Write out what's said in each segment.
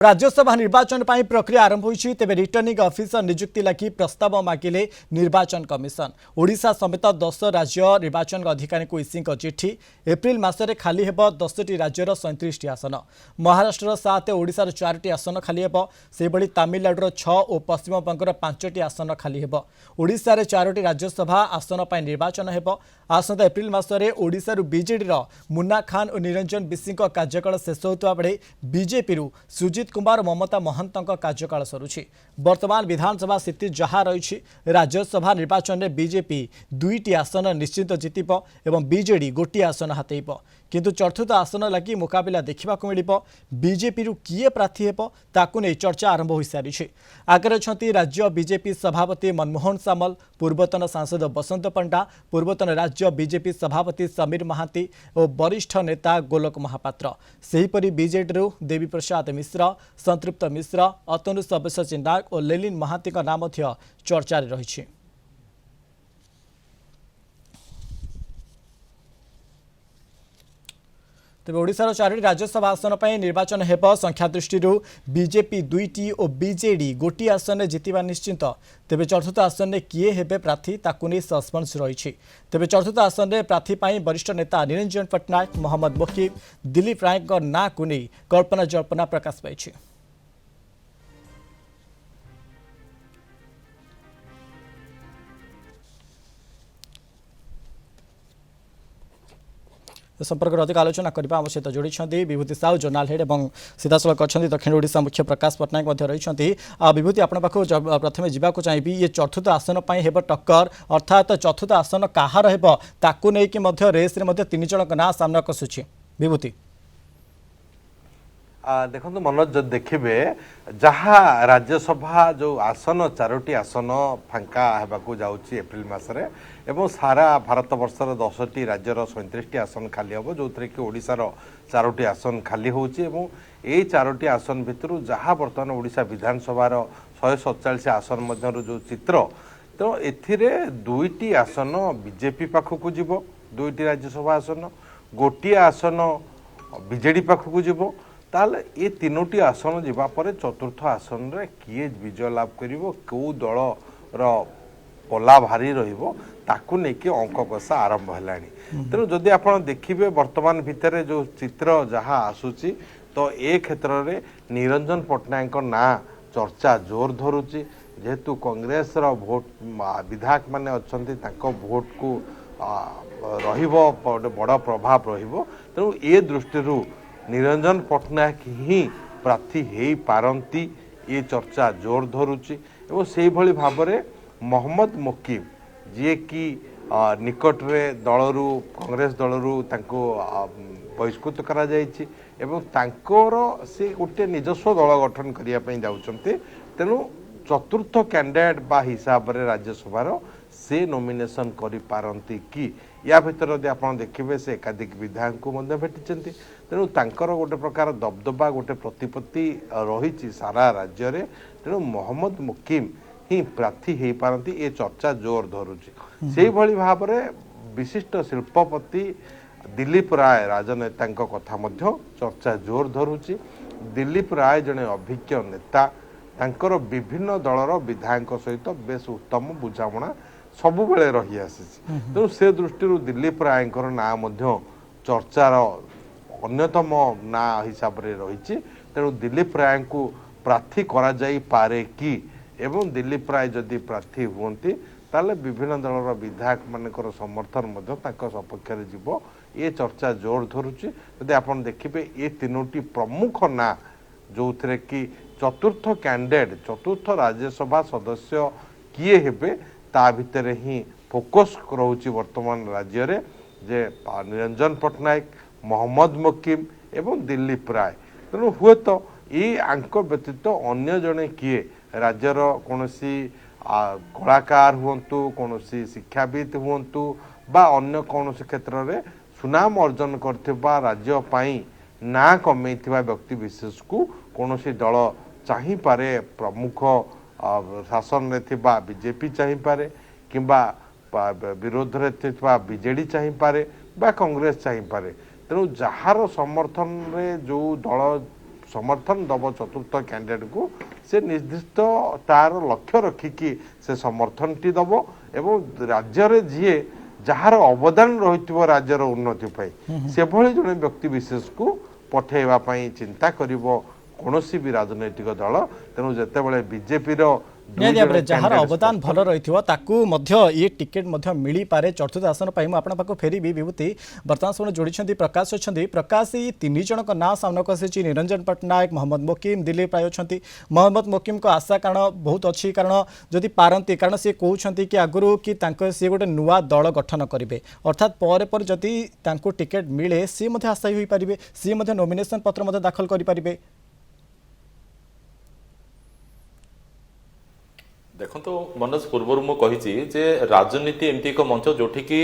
राज्यसभा निर्वाचन पर प्रक्रिया आरंभ होती तेज रिटर्निंग ऑफिसर नियुक्ति लगी प्रस्ताव मागिले निर्वाचन कमिशन ओडिशा समेत 10 राज्य निर्वाचन अधिकारी को इसी चिठी एप्रिल मासरे खाली हेब 10टी राज्यर 37 आसन महाराष्ट्र 7 ओडिशार 4टी आसन खाली हेब से तमिलनाडुर 6 और पश्चिमबंगर 5टी आसन खाली हेब ओडिशा 4टी राज्यसभा आसन पर निर्वाचन हेब आसंता एप्रिल मासरे ओडिशारू बीजेडी मुन्ना खान और निरंजन बिशी कार्यकाल शेष होता बेले बीजेपी सुजित कुमार ममता महंत कार्यकाल सरुछि वर्तमान विधानसभा स्थिति जहाँ रही राज्यसभा निर्वाचन में बीजेपी 2टी आसन निश्चित जितिब एवं बीजेडी गोटे आसन हातेब किंतु चतुर्थ आसन लगी मुकाबला देखा मिल बीजेपी किए प्रार्थी हेब ताकू नहीं चर्चा आरंभ हो सारी आगे अच्छा राज्य बीजेपी सभापति मनमोहन सामल पूर्वतन सांसद बसंत पंडा पूर्वतन राज्य बीजेपी सभापति समीर महांती और वरिष्ठ नेता गोलक महापात्र सेहीपरि बीजेडी देवी प्रसाद मिश्र संतृप्त मिश्र अतनु सब्यसाची नाग और लेलिन महांती नाम चर्चा रही। तेज ओडिशार 4टी राज्यसभा आसन पर निर्वाचन हेब संख्या दृष्टि बीजेपी 2टी और बीजेडी गोटी आसन जितवा निश्चित तेज चतुर्थ आसन में किए हेबे प्रार्थी ताकू नहीं सस्पेंस रही तेज चतुर्थ आसन में प्रार्थी वरिष्ठ नेता निरंजन पट्टनायक मोहम्मद मुकीम दिलीप राय ना को नहीं कल्पना जल्पना प्रकाश पाई। संपर्क अधिक आलोचना करने आम सहित जोड़ी विभूति साहू जर्नाल हेड और सीधासख अच्छा दक्षिण ओडिशा मुख्य प्रकाश पट्टनायक रही विभूति आपण पाख प्रथम जावाक चाहिए ये चतुर्थ आसन पर हेब टक्कर अर्थात चतुर्थ आसन कहार हेब ताकू नहीं रेस तीन जन ना सामना आसूची विभूति देखो मनोज देखिए जहाँ राज्यसभा जो आसन 4टी आसन फांका होगाकू जाऊँगी एप्रिल मसरे एवं सारा भारत वर्षर 10टी राज्यर 37टी आसन खाली हम जो थे कि ओडिशार 4टी आसन खाली होची एवं ये 4टी आसन भितर जहाँ बर्तमान ओडिशा विधानसभार 147 आसन मध्य जो चित्र तो एथिरे 2टी आसन बीजेपी पाखक जीव 2टी राज्यसभा आसन गोटे आसन बीजेडी पाखक जीव ताल ये 3टी आसन जीवा पर चतुर्थ आसन रे किए विजय लाभ करिवो को दल रो पला भारी रहिबो ताकू नेकी अंक कषा आरंभ हेलानी तेणु जदि आपण देखिबे वर्तमान भितर जो चित्र जहाँ आसुची तो ए क्षेत्र रे निरंजन पट्टनायक ना चर्चा जोर धरुची जेहेतु कांग्रेस रो भोट विधायक माने अछंती ताको भोट को रहिबो बड़ प्रभाव रहिबो तेणु ए दृष्टि निरंजन पट्टनायक ही प्रार्थी हो पारती ये चर्चा जोर धरुची एवं से भली भाव में मोहम्मद मुकीम जी की निकट में दलरू कांग्रेस दलरू बहिष्कृत करा जायछि एवं तांकर से गोटे निजस्व दल गठन करने जाउछन्ते तेणु चतुर्थ कैंडिडेट बा हिसाब रे राज्यसभार से नॉमिनेशन करि पारंती कि या भीतर यदि आप देखिए से एकाधिक विधायक को भेटी तेणु तांकर गोटे प्रकार दबदबा गोटे प्रतिपत्ति रही सारा राज्य रे तेणु मोहम्मद मुकीम ही प्रार्थी हो पारती ये चर्चा जोर धरुची से भली भाव में विशिष्ट शिल्पपति दिलीप राय राजनेता कथा मध्य चर्चा जोर धरुची दिलीप राय जड़े अभिज्ञ नेता तांकर विभिन्न दलर विधायक सहित बेस उत्तम बुझाणा सबु बेले रही आसी तेणु से दृष्टि दिलीप राय ना चर्चार अन्यतम ना हिसाब रे रही तेणु दिलीप राय को प्रार्थी करा जाई पारे कि एवं दिलीप राय जदि प्रार्थी हुंती ताले विभिन्न दलर विधायक मानकर समर्थन सपक्ष जीव ये चर्चा जोर धरुची यदि आप देखिए ये 3टी प्रमुख ना जो थे कि चतुर्थ कैंडिडेट चतुर्थ राज्यसभा सदस्य किए हेबे ता भितर ही फोकस रोची वर्तमान राज्य रे जे निरंजन पट्टनायक मोहम्मद मुकीम एवं दिलीप राय तेणु हुए तो ये आंक व्यतीत अन्य जड़े किए राज्यर कौन कलाकार हुंतु कौन शिक्षाविद हुंतु बा अन्य कौन क्षेत्र में सुनाम अर्जन करथिबा राज्य पाई ना कमे व्यक्ति विशेष को कौन दल चाही पारे प्रमुख शासन रे थिबा बीजेपी चाही पारे किंबा विरोध रे थिबा बीजेडी चाही पारे बा कांग्रेस चाही पारे तेणु जार समर्थन रे जो दल समर्थन दब चतुर्थ कैंडिडेट को से निर्दिष्ट तार लक्ष्य रखिकी से समर्थन टी दब एवं राज्य जी जार अवदान रही राज्यर उन्नति से भली जड़े व्यक्ति विशेष को पठेवाई चिंता करिवो कौनसी भी राजनैतिक दल तेणु जितेबाला बीजेपी निहाती भाव जार अवदान भल रही ये टिकेट मिल पारे चतुर्थ आसन पर मुझे फेरी विभूति बर्तमान समय जोड़ी प्रकाश अच्छा प्रकाश ये तीन जन ना सामना को आसी निरंजन पट्टनायक मोहम्मद मोकिम दिलीप राय अच्छा मोहम्मद मोकिम को आशा कारण बहुत अच्छी कारण जदि पारती कारण सी कहते कि आगु कि सी गोटे नुआ दल गठन करेंगे अर्थात पर जदि टिकेट मिले सी आशायी हो पारे सी नॉमिनेशन पत्र दाखल करें। देखो तो मनोज पूर्व मुझे राजनीति एमती एक मंच जो कि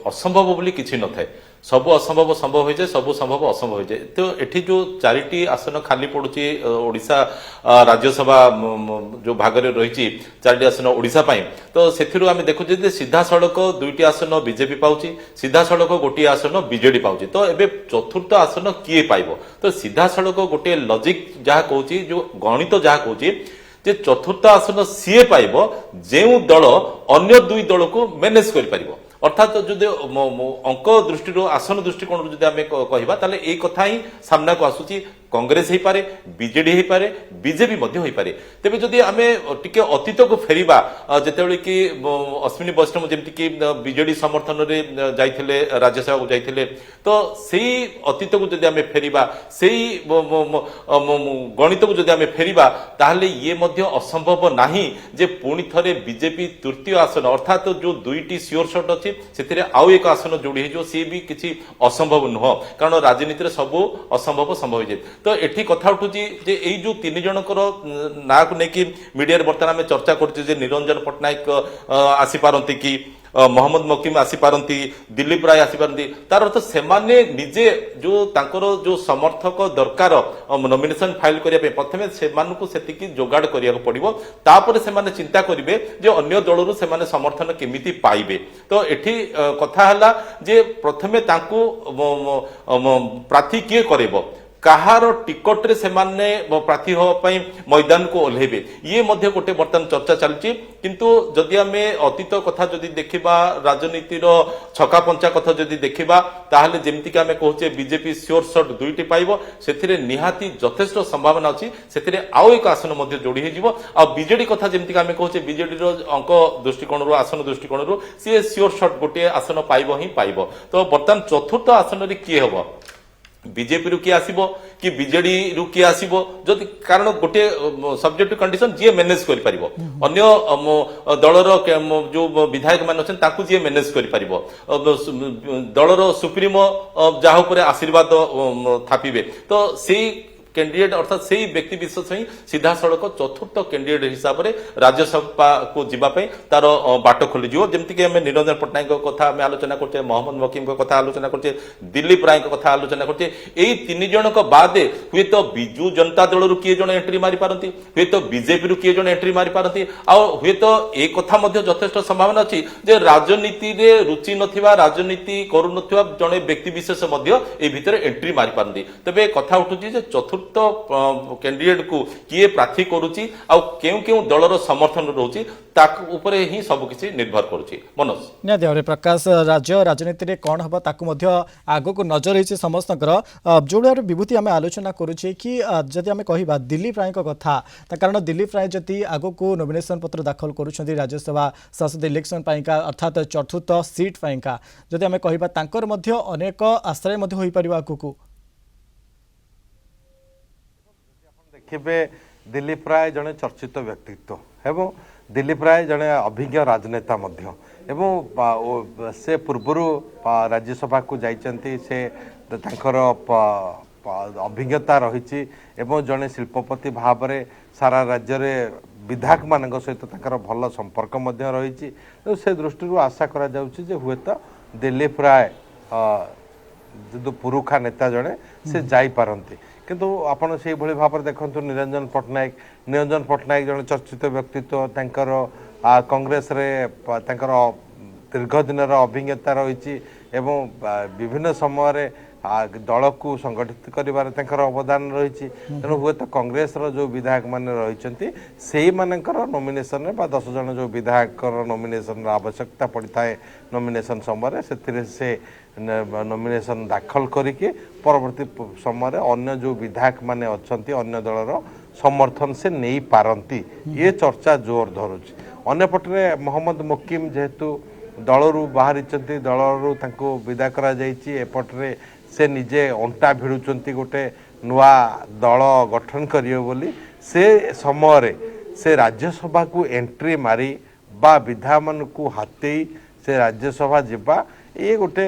असंभव बोली किसी न थाए सब असंभव संभव हो जाए सब संभव असंभव हो जाए तो एठी जो चारिटी आसन खाली पड़ुची ओडिशा राज्यसभा जो भाग में रही चारिटी आसन ओडिशा पाई तो से आम देखुचे सीधा सड़क दुईटी आसन बीजेपी पाउची सीधा सड़क गोटे आसन बीजेडी पाउची तो एबे चतुर्थ आसन किए पाइबो तो सीधा सड़क गोटे लॉजिक जहाँ कहूँ जो गणित जहाँ कहूँ जे चतुर्थ आसन सीए पाइब जो दल अन्य दुई दल को मैनेज कर पारिबो अर्थात जो अंक दृष्टि आसन दृष्टिकोण जो आम कहवा एक कथा ही सामना को आसूची कांग्रेस हो पारे बीजेडी हो पारे बीजेपी हो पारे तेबे जदि आमे टिके अतीत को फेरिबा जेतेबेले कि अश्विनी वैष्णव जमती कि बीजेडी समर्थन रे जाइथिले राज्यसभा को जाइथिले तो सेही अतीत को जदि आमे फेरिबा सेही गणित को जदि आमे फेरिबा ताहले ये मध्य असंभव नाही जे पुणी थरे बीजेपी तृतीय आसन अर्थात जो दुईटी सियोर शॉट अछि सेथिरे आउ एक आसन जोड़ी हे जो सी भी किछि असंभव नुह कारण राजनीति रे सब असंभव संभव हो जाय तो एठी कथा उठुची जे एई जो तीन जनकर ना को नेकी मीडिया बर्तमान आम चर्चा करछे जे निरंजन पट्टनायक आसी पारंती कि मोहम्मद मोकिम आसी पारंती दिलीप राय आसी पारंती तार अर्थ सेमाने निजे जो तांकर जो समर्थक दरकार नॉमिनेशन फाइल करिया पे प्रथमे सेमानकु सेतिकी जोगाड़ करिया पड़िबो तापर सेमाने चिंता करिवे जे अन्य दलरु सेमाने समर्थन केमिति पाइबे तो एठी कथा हला जे प्रथमे तांकु प्रार्थी किए करेबो कहार टिकट रे सेमाने प्रार्थी होपाई मैदान को ओल्हेबे ये मध्य गोटे बर्तमान चर्चा चलची किंतु जदि आमे अतीत कथा जदि देखिबा राजनीतिर छका पंचा कथा जदि देखिबा ताहले जेमति कि आमे कहूचे बीजेपी श्योर शॉट दुईटी पाइबो सेथिरे निहाती यथेष्ट संभावना अछि सेथिरे आउ एक आसन मध्य जोड़ी हे जिवो आ बीजेडी कथा जेमति कि आमे कहूचे बीजेडी रो अंक दृष्टिकोण रो आसन दृष्टिकोण रो सी श्योर शॉट गोटे आसन पाइबो ही पाइबो तो बर्तमान चतुर्थ आसन रे किए हबो बीजेपी रु किए आसीबो कि बीजेडी रु किए आसीबो जदि कारण गोटे सब्जेक्ट कंडीशन जी मैनेज करि परिबो अन्य दलर जो विधायक मान अछन ताकू जी मैनेज करि परिबो दलर सुप्रीमो जाहा ऊपर आशीर्वाद थापिबे तो सेही कैंडिडेट अर्थात से व्यक्ति विशेष ही सीधा सड़क चतुर्थ कैंडिडेट हिसाब से राज्यसभा को जीवाई तार बाट खोली जमती कि आम निरंजन पट्टनायक कथा आम आलोचना करते मोहम्मद मोकिम कथा आलोचना करते दिलीप राय कथा आलोचना करते यही तीन जन बाद हुए तो बिजु जनता दल किए जन एंट्री मारी पारती हुए तो बीजेपी किए जन एंट्री मारी पारती हुए तो एक कथा यथेष्ट संभावना अच्छी जे राजनीति रे रुचि नथिबा राजनीति करू नथिबा जने व्यक्ति विशेष ए भितर एंट्री मारी पारती तबे कथा उठुची जे चतुर्थ कैंडिडेट को किए प्रार्थी करुची आउ केउ केउ दलर समर्थन रोची ताक ऊपरे ही सब किछि निर्भर करुची मनोज निहाती भाव प्रकाश राज्य राजनीति रे कोन हबा ताकु मध्य आगो को नजर रही समस्तकर जोड़ार विभूति आम आलोचना करुचे कि जदि आम कहबा दिलीप राय कथा कारण दिलीप राय जदि आगो को नॉमिनेशन पत्र दाखल करुछंती राज्यसभा सांसद इलेक्शन पाइका अर्थात चतुर्थ सीट पाइका जदि आम कहबा तांकर मध्य अनेक आश्रय मध्य होई परिबा आगो देखिए दिलीप राय जड़े चर्चित व्यक्तित्व एवं दिलीप राय जड़े अभिज्ञ राजनेता मध्य एवं से पूर्वर राज्यसभा को जाइछंती से तांकर अभिज्ञता रही एवं जड़े शिल्पपति भाव में सारा राज्य में विधायक मान सहित तांकर भल संपर्क मध्य रही तो से दृष्टि आशा करा जाउछि जे हुए तो दिलीप राय जो पुरुखा नेता जड़े से जाई पारंती किंतु आपण से भली भाव देखु निरंजन पट्टनायक जन चर्चित व्यक्तित्व तांकर कांग्रेस रे तांकर दीर्घ दिन अभिज्ञता रही एवं विभिन्न समय ଦଳକୁ ସଂଗଠିତ କରିବାରେ ତାଙ୍କର ଅବଦାନ ରହିଛି। ତେଣୁ ହୁଏତ କଂଗ୍ରେସର ଯେଉଁ ବିଧାୟକ ମାନେ ରହିଛନ୍ତି ସେଇମାନଙ୍କର ନୋମିନେସନରେ ବା 10 ଜଣ ଯେଉଁ ବିଧାୟକର ନୋମିନେସନର ଆବଶ୍ୟକତା ପଡ଼ିଥାଏ ନୋମିନେସନ ସମୟରେ ସେଥିରେ ସେ ନୋମିନେସନ ଦାଖଲ କରିକି ପରବର୍ତ୍ତୀ ସମୟରେ ଅନ୍ୟ ଯେଉଁ ବିଧାୟକ ମାନେ ଅଛନ୍ତି ଅନ୍ୟ ଦଳର ସମର୍ଥନ ସେ ନେଇପାରନ୍ତି। ଏ ଚର୍ଚ୍ଚା ଜୋର ଧରୁଛି। ଅନ୍ୟପଟରେ ମହମ୍ମଦ ମୋକିମ ଯେହେତୁ ଦଳରୁ ବାହାରିଛନ୍ତି, ଦଳରୁ ତାଙ୍କୁ ବିଦା କରାଯାଇଛି, ଏପଟରେ ସେ ନିଜେ ଅଣ୍ଟା ଭିଡ଼ୁଛନ୍ତି ଗୋଟେ ନୂଆ ଦଳ ଗଠନ କରିବେ ବୋଲି। ସେ ସମୟରେ ସେ ରାଜ୍ୟସଭାକୁ ଏଣ୍ଟ୍ରି ମାରି ବା ବିଧାୟକମାନଙ୍କୁ ହାତେଇ ସେ ରାଜ୍ୟସଭା ଯିବା ଏ ଗୋଟେ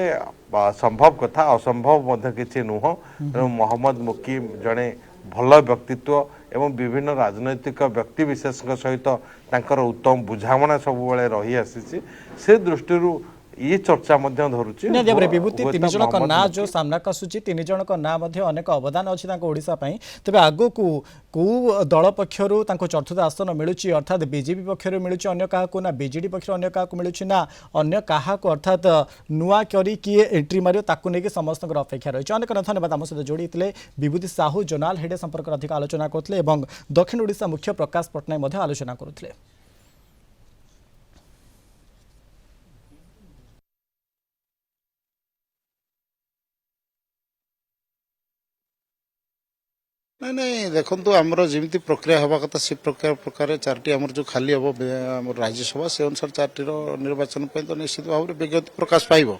ସମ୍ଭବ କଥା, ଅସମ୍ଭବ ମଧ୍ୟ କିଛି ନୁହଁ। ତେଣୁ ମହମ୍ମଦ ମୋକିମ ଜଣେ ଭଲ ବ୍ୟକ୍ତିତ୍ୱ ଏବଂ ବିଭିନ୍ନ ରାଜନୈତିକ ବ୍ୟକ୍ତିବିଶେଷଙ୍କ ସହିତ ତାଙ୍କର ଉତ୍ତମ ବୁଝାମଣା ସବୁବେଳେ ରହି ଆସିଛି। ସେ ଦୃଷ୍ଟିରୁ ये चर्चा धरुची निहाती भाव विभूति 3 जनक ना जो सामना आसूची 3 जनक ना अनेक अवदान अच्छी ओडिशा तेज आग को दल पक्षर चतुर्थ आसन मिलूँ अर्थात बीजेपी पक्षर मिलूँ अन्य क्या ना बीजेडी पक्षर अन्य क्या मिलूँ ना अन्य क्या अर्थात नुआ करी किए एंट्री मारे नहीं समस्त अपेक्षा रही। अनेक धन्यवाद आम सहित जोड़ी विभूति साहू जोनाल हेड संपर्क अधिक आलोचना करते दक्षिण ओडिशा मुख्य प्रकाश पट्टनायक आलोचना करुले। नहीं नहीं देखो आमर जमी प्रक्रिया हवा कथा से प्रकार 4टी आमर जो खाली हम आम राज्यसभा से अनुसार 4टी निर्वाचन तो निश्चित भाव में विज्ञप्ति प्रकाश पाइब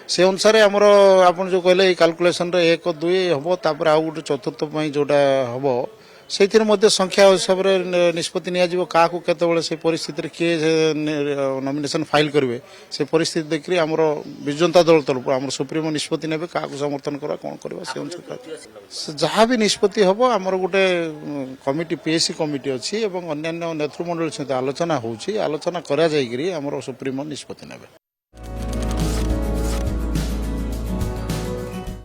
से अनुसार आमर आप जो कहले कैलकुलेशन 1 2 हम तापर आउ गोटे चतुर्थ जोटा हम से संख्या हिसाब से निष्पत्ति क्या से परिस्थिति किए नॉमिनेशन फाइल करेंगे से परिस्थिति देखिए आमर विजंता दल तरफ आम सुप्रीमो निष्पत्ति ने क्या समर्थन करा कौन करवा से अनुसार जहाँ भी निष्पत्ति हम आमर गोटे कमिटी पीएससी कमिटी अच्छी और अन्य नेतृमंडल सहित आलोचना होची आलोचना करा जाइकरी आमर सुप्रीमो निष्पत्ति ने।